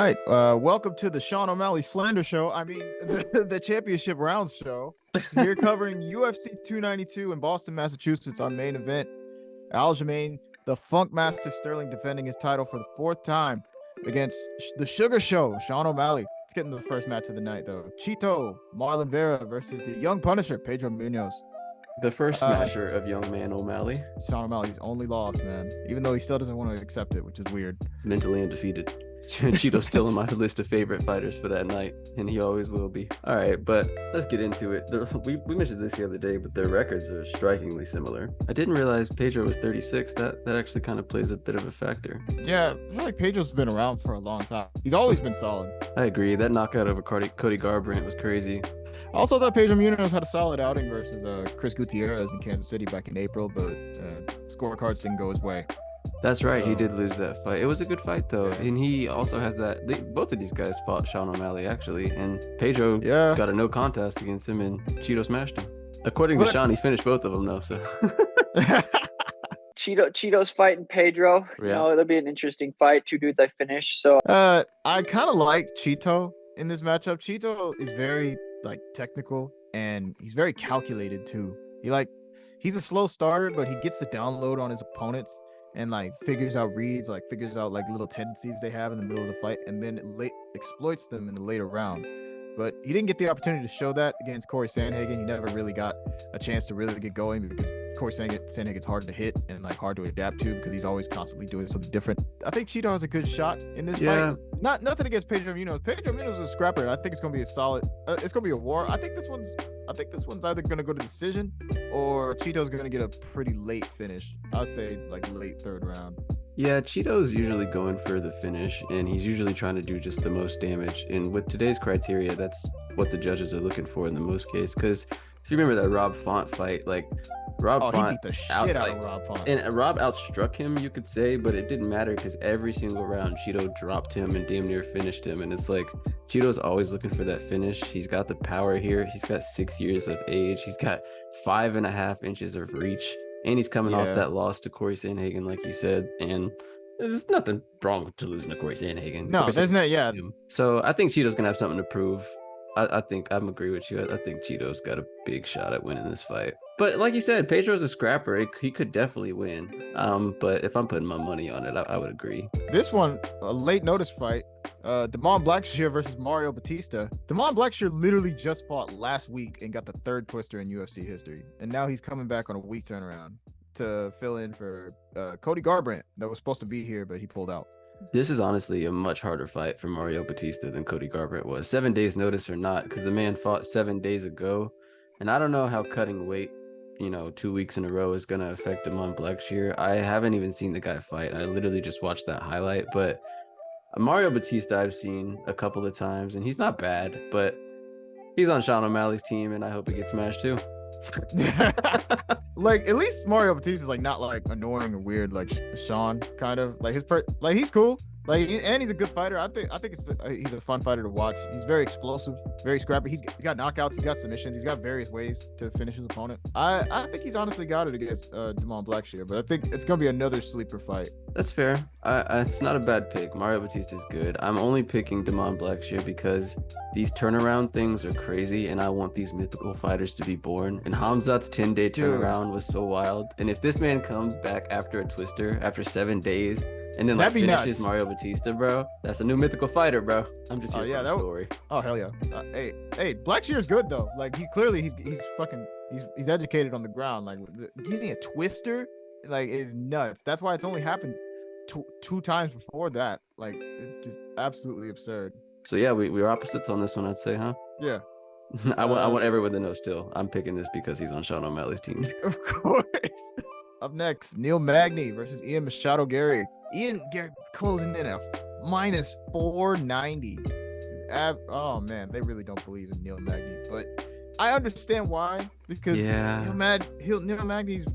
right. Welcome to the Sean O'Malley Slander Show. I mean, the championship rounds show. Here covering UFC 292 in Boston, Massachusetts. Our main event. Aljo, the Funk Master Sterling, defending his title for the fourth time against the Sugar Show, Sean O'Malley. Let's get into the first match of the night, though. Chito, Marlon Vera versus the Young Punisher, Pedro Munhoz. The first smasher of young man O'Malley. Sean O'Malley's only loss, man. Even though he still doesn't want to accept it, which is weird. Mentally undefeated. Chito's still in my list of favorite fighters for that night, and he always will be. All right, but let's get into it. We mentioned this the other day, but their records are strikingly similar. I didn't realize Pedro was 36. That actually kind of plays a bit of a factor. Yeah, I feel like Pedro's been around for a long time. He's always been solid. I agree. That knockout over Cody Garbrandt was crazy. I also thought Pedro Munhoz had a solid outing versus Chris Gutierrez in Kansas City back in April, but scorecards didn't go his way. That's right. He did lose that fight. It was a good fight, though. Yeah. And he also has that. Both of these guys fought Sean O'Malley, actually. And Pedro got a no contest against him, and Chito smashed him. According to Sean, he finished both of them, though. So. Chito's fighting Pedro. Yeah. You know, it'll be an interesting fight. Two dudes I finished. So I kind of like Chito in this matchup. Chito is very technical, and he's very calculated too. He's a slow starter, but he gets the download on his opponents and figures out reads, figures out little tendencies they have in the middle of the fight, and then exploits them in the later rounds. But he didn't get the opportunity to show that against Corey Sandhagen. He never really got a chance to really get going because Corey Sandhagen's hard to hit and hard to adapt to because he's always constantly doing something different. I think Chito has a good shot in this fight. Nothing against Pedro Munhoz. Pedro Munhoz is a scrapper. I think it's gonna be a solid. It's gonna be a war. I think this one's either gonna go to decision or Chito's gonna get a pretty late finish. I'd say late third round. Yeah, Chito's usually going for the finish, and he's usually trying to do just the most damage. And with today's criteria, that's what the judges are looking for in the most case. Because if you remember that Rob Font fight, Rob Font he beat the shit out of Rob Font. And Rob outstruck him, you could say, but it didn't matter because every single round, Chito dropped him and damn near finished him. And it's Chito's always looking for that finish. He's got the power here. He's got 6 years of age. He's got 5.5 inches of reach. And he's coming off that loss to Corey Sandhagen, like you said. And there's nothing wrong to losing to Corey Sandhagen. No, there's not. Yeah. So I think Chito's gonna have something to prove. I think I'm agree with you. I think Chito's got a big shot at winning this fight. But like you said, Pedro's a scrapper. He could definitely win. But if I'm putting my money on it, I would agree. This one, a late notice fight. Blackshear versus Mario Bautista. Blackshear literally just fought last week and got the third twister in UFC history. And now he's coming back on a week turnaround to fill in for Cody Garbrandt that was supposed to be here, but he pulled out. This is honestly a much harder fight for Mario Bautista than Cody Garbrandt was. 7 days notice or not, because the man fought 7 days ago. And I don't know how cutting weight 2 weeks in a row is going to affect him on Blackshear. I haven't even seen the guy fight. I literally just watched that highlight. But Mario Bautista I've seen a couple of times, and he's not bad. But he's on Sean O'Malley's team, and I hope he gets smashed too. At least Mario Batista's not annoying or weird Sean kind of he's cool and he's a good fighter. I think he's a fun fighter to watch. He's very explosive, very scrappy. He's got knockouts, he's got submissions, he's got various ways to finish his opponent. I think he's honestly got it against Blackshear, but I think it's gonna be another sleeper fight. That's fair. It's not a bad pick. Mario Bautista is good. I'm only picking Blackshear because these turnaround things are crazy, and I want these mythical fighters to be born. And Hamzat's 10-day turnaround was so wild. And if this man comes back after a twister after 7 days, and then finishes Mario Bautista, bro, that's a new mythical fighter, bro. I'm just here for the story. Oh hell yeah. Hey, Blackshear's good though. He's educated on the ground. Getting a twister is nuts. That's why it's only happened two times before that. It's just absolutely absurd. So yeah, we're opposites on this one, I'd say, huh? Yeah. I want everyone to know still. I'm picking this because he's on Sean O'Malley's team. Of course. Up next, Neil Magny versus Ian Machado Garry. Garry closing in at minus 490. Oh man, they really don't believe in Neil Magny, but I understand why, because Neil Magny's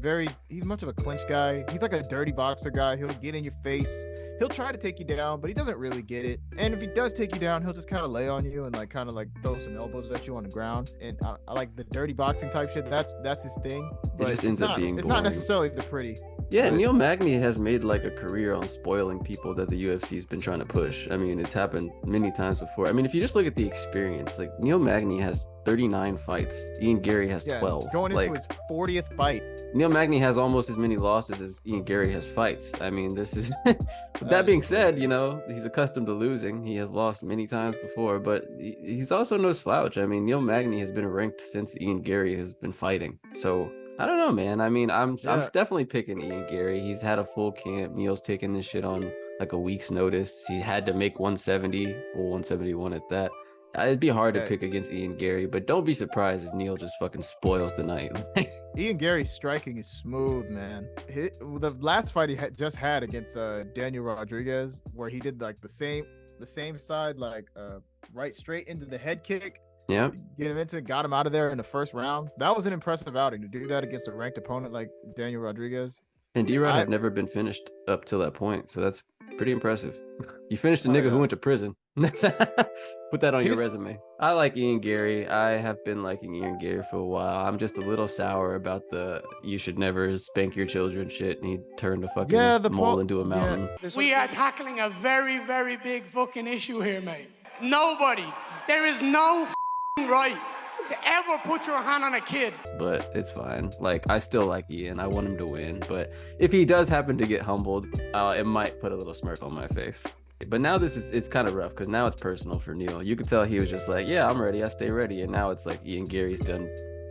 he's much of a clinch guy. He's like a dirty boxer guy. He'll get in your face. He'll try to take you down, but he doesn't really get it. And if he does take you down, he'll just kind of lay on you and throw some elbows at you on the ground. And I like the dirty boxing type shit. That's his thing. But it just ends up being boring. It's not necessarily the pretty. Yeah, But- Neil Magny has made like a career on spoiling people that the UFC's been trying to push. I mean, it's happened many times before. I mean, if you just look at the experience, like Neil Magny has 39 fights, Ian Garry has 12. Going into Like, his 40th fight. Neil Magny has almost as many losses as Ian Garry has fights. I mean, this is. But That that being is said, crazy. you know, he's accustomed to losing. He has lost many times before, but he's also no slouch. I mean, Neil Magny has been ranked since Ian Garry has been fighting. So I don't know, man. I mean, I'm Yeah. definitely picking Ian Garry. He's had a full camp. Neil's taking this shit on like a week's notice. He had to make 170 or 171 at that. It'd be hard to Yeah. pick against Ian Garry, but don't be surprised if Neil just fucking spoils the night. Ian Garry's striking is smooth, man. The last fight he just had against Daniel Rodriguez, where he did like the same side, like right straight into the head kick, Yeah. get him into it, got him out of there in the first round. That was an impressive outing to do that against a ranked opponent like Daniel Rodriguez. And D-Rod I- had never been finished up till that point, so that's pretty impressive. You finished a Oh, nigga yeah. who went to prison. Put that on your He's- resume. I like Ian Garry. I have been liking Ian Garry for a while. I'm just a little sour about the you should never spank your children shit, and he turned a fucking Yeah, the mole po- into a yeah. mountain. We are tackling a very, very big fucking issue here, mate. Nobody, there is no right to ever put your hand on a kid. But it's fine. Like, I still like Ian. I want him to win. But if he does happen to get humbled, it might put a little smirk on my face. But now it's kind of rough because now it's personal for Neil. You could tell he was just like, yeah, I'm ready. I stay ready. And now it's like Ian Garry's done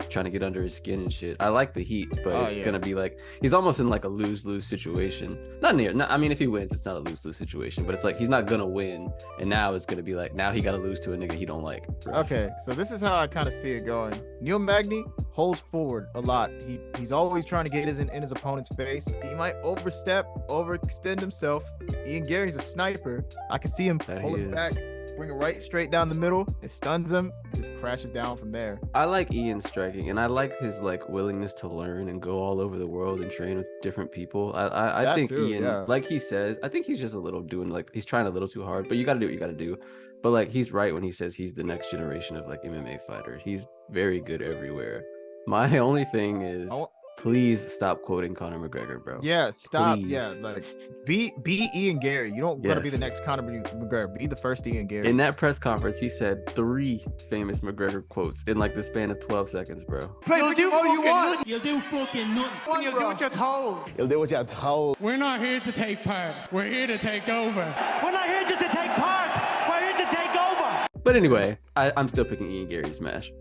trying to get under his skin and shit. I like the heat, but Oh, it's yeah. gonna be like he's almost in like a lose-lose situation. I mean, if he wins, it's not a lose-lose situation, but it's like he's not gonna win, and now it's gonna be like now he gotta lose to a nigga he don't like. Okay, so this is how I kind of see it going. Neil Magny holds forward a lot. He's always trying to get in his opponent's face. He might overextend himself. Ian Garry's a sniper. I can see him That he pull it is. back, bring it right straight down the middle. It stuns him, just crashes down from there. I like Ian striking, and I like his like willingness to learn and go all over the world and train with different people. I That think too, Ian, yeah. like he says, I think he's just a little he's trying a little too hard. But you got to do what you got to do. But like he's right when he says he's the next generation of like MMA fighter. He's very good everywhere. My only thing is, I wa- please stop quoting Conor McGregor, bro. Yeah, stop. Please. Yeah, like be Ian Garry. You don't gotta be the Yes. next Conor McGregor. Be the first Ian Garry. In that press conference, he said 3 famous McGregor quotes in like the span of 12 seconds, bro. You'll do fucking nothing. You'll do fucking nothing. You'll do what you're told. You'll do what you're told. We're not here to take part. We're here to take over. We're not here just to take part. We're here to take over. But anyway, I'm still picking Ian Garry's smash.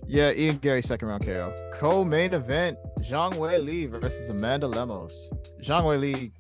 Yeah, Ian Garry, second round KO. Co-main event: Zhang Weili versus Amanda Lemos. Zhang Weili,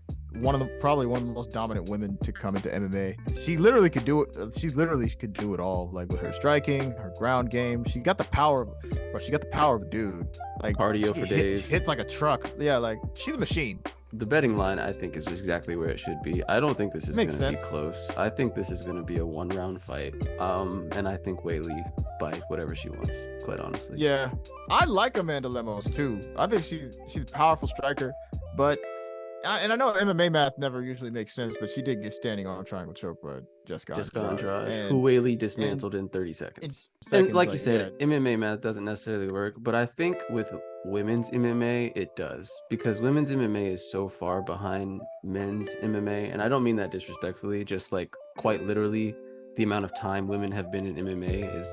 probably one of the most dominant women to come into MMA. She literally could do it. She literally could do it all, like with her striking, her ground game. She got the power, but she got the power of a dude. Like Cardio she for days. hits like a truck. Yeah, like she's a machine. The betting line, I think, is exactly where it should be. I don't think this is going Makes to be sense. close. I think this is going to be a 1-round fight. And I think Weili by whatever she wants, quite honestly. Yeah, I like Amanda Lemos too. I think she's a powerful striker, but I know MMA math never usually makes sense, but she did get standing arm triangle choke by Jessica Andrade, and- who Weili dismantled in 30 seconds. seconds, And like you said, yeah. MMA math doesn't necessarily work, but I think with women's MMA, it does. Because women's MMA is so far behind men's MMA. And I don't mean that disrespectfully, just like quite literally, the amount of time women have been in MMA is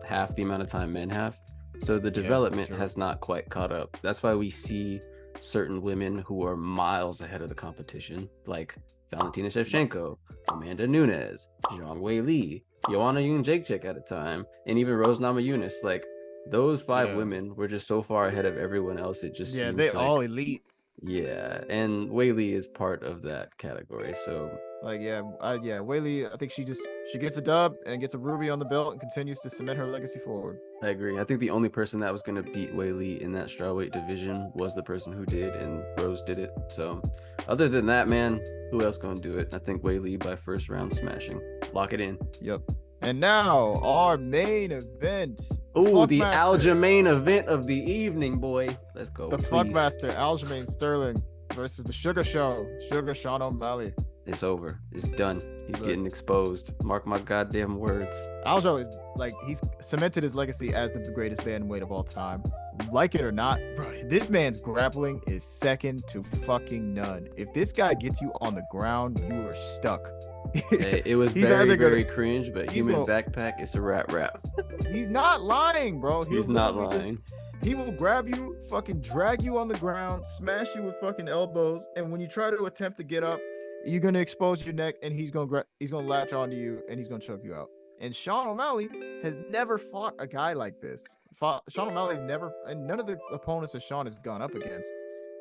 half the amount of time men have. So the development sure. has not quite caught up. That's why we see certain women who are miles ahead of the competition, like Valentina Shevchenko, Amanda Nunes, Zhang Weili, Joanna Jędrzejczyk at a time, and even Rose Namajunas. Like those 5 Yeah. women were just so far ahead of everyone else. It just Yeah, seems they like, all elite. yeah, and Weili is part of that category. So Like Weili, I think she gets a dub and gets a ruby on the belt and continues to cement her legacy forward. I agree. I think the only person that was going to beat Weili in that strawweight division was the person who did, and Rose did it. So other than that, man, who else going to do it? I think Weili by first round smashing. Lock it in. Yep. And now our main event. Ooh, the Fuckmaster. Aljo main event of the evening, boy. Let's go. The please. Fuckmaster, Aljamain Sterling versus the Sugar Sean O'Malley. It's over. It's done. He's Look. getting exposed. Mark my goddamn words. Aljo is like he's cemented his legacy as the greatest bantamweight of all time. Like it or not, bro, this man's grappling is second to fucking none. If this guy gets you on the ground, you are stuck. Hey, it was very cringe, but human backpack is a rap. He's not lying, bro. He's not lying. He will grab you, fucking drag you on the ground, smash you with fucking elbows, and when you try to attempt to get up, you're gonna expose your neck, and he's gonna latch onto you, and he's gonna choke you out. And Sean O'Malley has never fought a guy like this. Sean O'Malley's never, and none of the opponents that Sean has gone up against,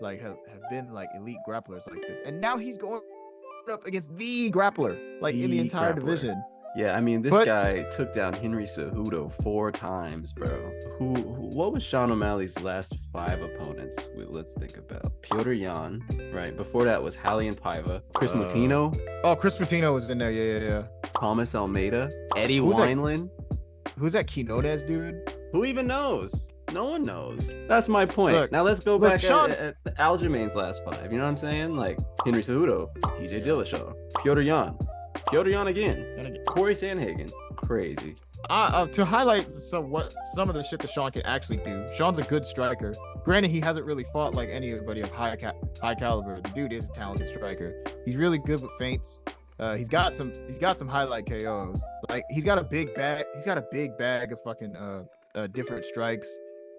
like have been like elite grapplers like this. And now he's going up against the grappler, like in the entire division. Yeah, I mean, this guy took down Henry Cejudo 4 times, bro. What was Sean O'Malley's last 5 opponents? Let's think about Petr Yan, right? Before that was Raulian Paiva, Chris Moutinho. Oh, Chris Moutinho was in there. Yeah. Thomas Almeida, Eddie Wineland. Who's that Quinones dude? Who even knows? No one knows. That's my point. Look, now let's go back at Aljamain's last 5. You know what I'm saying? Like Henry Cejudo, TJ Dillashaw, Petr Yan again, Corey Sandhagen. Crazy. To highlight some of the shit that Sean can actually do. Sean's a good striker. Granted, he hasn't really fought like anybody of high caliber. The dude is a talented striker. He's really good with feints. He's got some highlight KOs. Like he's got a big bag. He's got a big bag of fucking different strikes,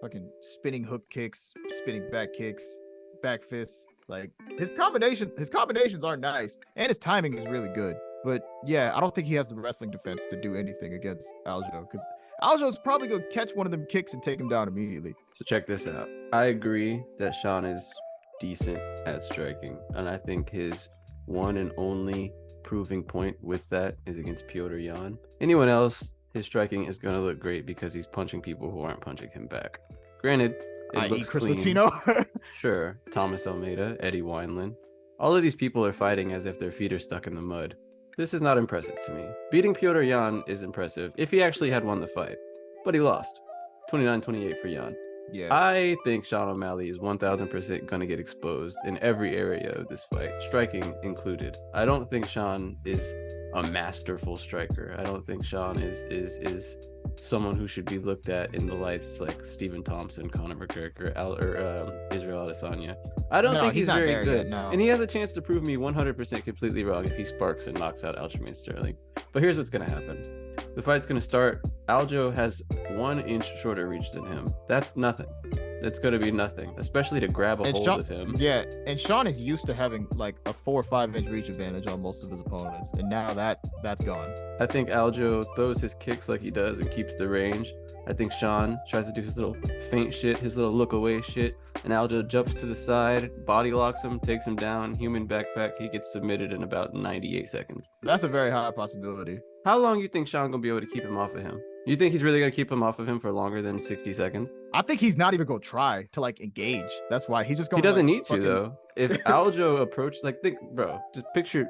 fucking spinning hook kicks, spinning back kicks, back fists. Like his combinations are nice, and his timing is really good. But yeah, I don't think he has the wrestling defense to do anything against Aljo, because Aljo's probably gonna catch one of them kicks and take him down immediately. So check this out. I agree that Sean is decent at striking, and I think his one and only proving point with that is against Petr Yan. Anyone else, his striking is gonna look great because he's punching people who aren't punching him back. Granted, it looks Chris clean. Moutinho. Sure, Thomas Almeida, Eddie Wineland. All of these people are fighting as if their feet are stuck in the mud. This is not impressive to me. Beating Petr Yan is impressive if he actually had won the fight, but he lost. 29-28 for Yan. Yeah. I think Sean O'Malley is 1000% going to get exposed in every area of this fight, striking included. I don't think Sean is a masterful striker. I don't think Sean is someone who should be looked at in the lights like Stephen Thompson, Conor McGregor, or Israel Adesanya. I don't think he's very good. No. And he has a chance to prove me 100% completely wrong if he sparks and knocks out Aljamain Sterling. But here's what's going to happen. The fight's going to start. Aljo has 1 inch shorter reach than him. That's nothing. It's going to be nothing, especially to grab a hold of him. Yeah, and Sean is used to having like a 4 or 5 inch reach advantage on most of his opponents, and now that's gone. I think Aljo throws his kicks like he does and keeps the range. I think Sean tries to do his little feint shit, his little look away shit, and Aljo jumps to the side, body locks him, takes him down, human backpack. He gets submitted in about 98 seconds. That's a very high possibility. How long you think Sean gonna be able to keep him off of him? You think he's really gonna keep him off of him for longer than 60 seconds? I think he's not even gonna try to like engage. That's why he's just going. He doesn't need to though. If Aljo approached, like, think, bro, just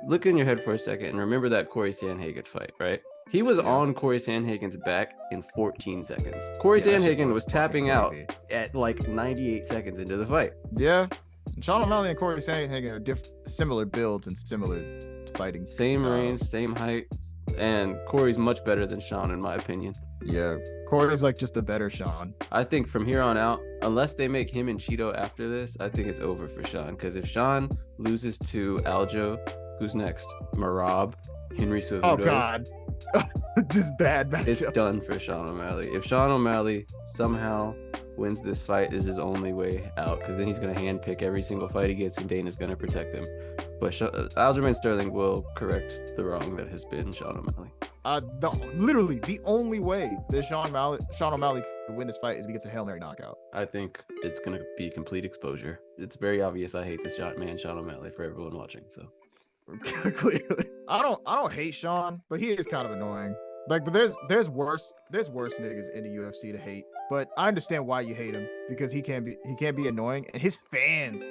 look in your head for a second and remember that Corey Sandhagen fight, right? He was on Corey Sandhagen's back in 14 seconds. Corey Sandhagen was tapping out at like 98 seconds into the fight. Yeah. Sean O'Malley and Corey Sandhagen are similar builds and similar fighting. Same range, same height, and Corey's much better than Sean in my opinion. Yeah, Corey's like just a better Sean. I think from here on out, unless they make him and Chito after this, I think it's over for Sean. Because if Sean loses to Aljo, who's next? Marab, Henry Cejudo. Oh God, just bad matchups. It's done for Sean O'Malley. If Sean O'Malley somehow wins this fight, is his only way out, because then he's going to handpick every single fight he gets, and Dana's going to protect him. But Aljamain Sterling will correct the wrong that has been Sean O'Malley. Literally, the only way that Sean O'Malley can win this fight is if he gets a Hail Mary knockout. I think it's going to be complete exposure. It's very obvious I hate this man, Sean O'Malley, for everyone watching. So clearly, I don't hate Sean, but he is kind of annoying. Like, but there's worse niggas in the UFC to hate. But I understand why you hate him, because he can be annoying, and his fans,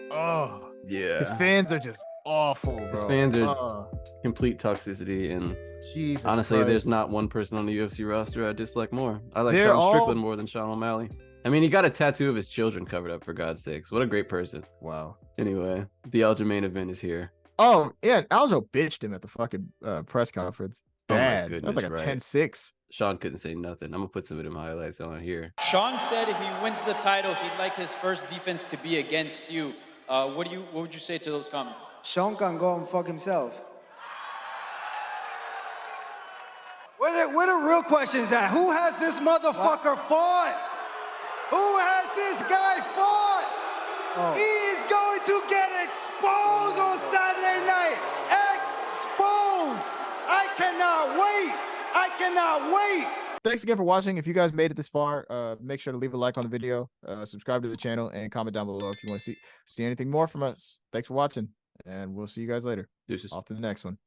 his fans are just awful, bro. His fans are complete toxicity, and Jesus honestly, Christ. There's not one person on the UFC roster I dislike more. I like Sean Strickland more than Sean O'Malley. I mean, he got a tattoo of his children covered up, for God's sakes. What a great person. Wow. Anyway, the Aljamain event is here. Oh yeah, Aljo bitched him at the fucking press conference. Oh my bad. That was goodness, like a right. 10-6. Sean couldn't say nothing. I'm gonna put some of them highlights on here. Sean said if he wins the title, he'd like his first defense to be against you. What would you say to those comments? Sean can go and fuck himself. Where the real questions at? Who has this motherfucker fought? Who has this guy fought? Oh. He is going to get exposed on Saturday night. Exposed. I cannot wait. I cannot wait. Thanks again for watching. If you guys made it this far, make sure to leave a like on the video, subscribe to the channel, and comment down below if you want to see anything more from us. Thanks for watching, and we'll see you guys later. Deuces. Off to the next one.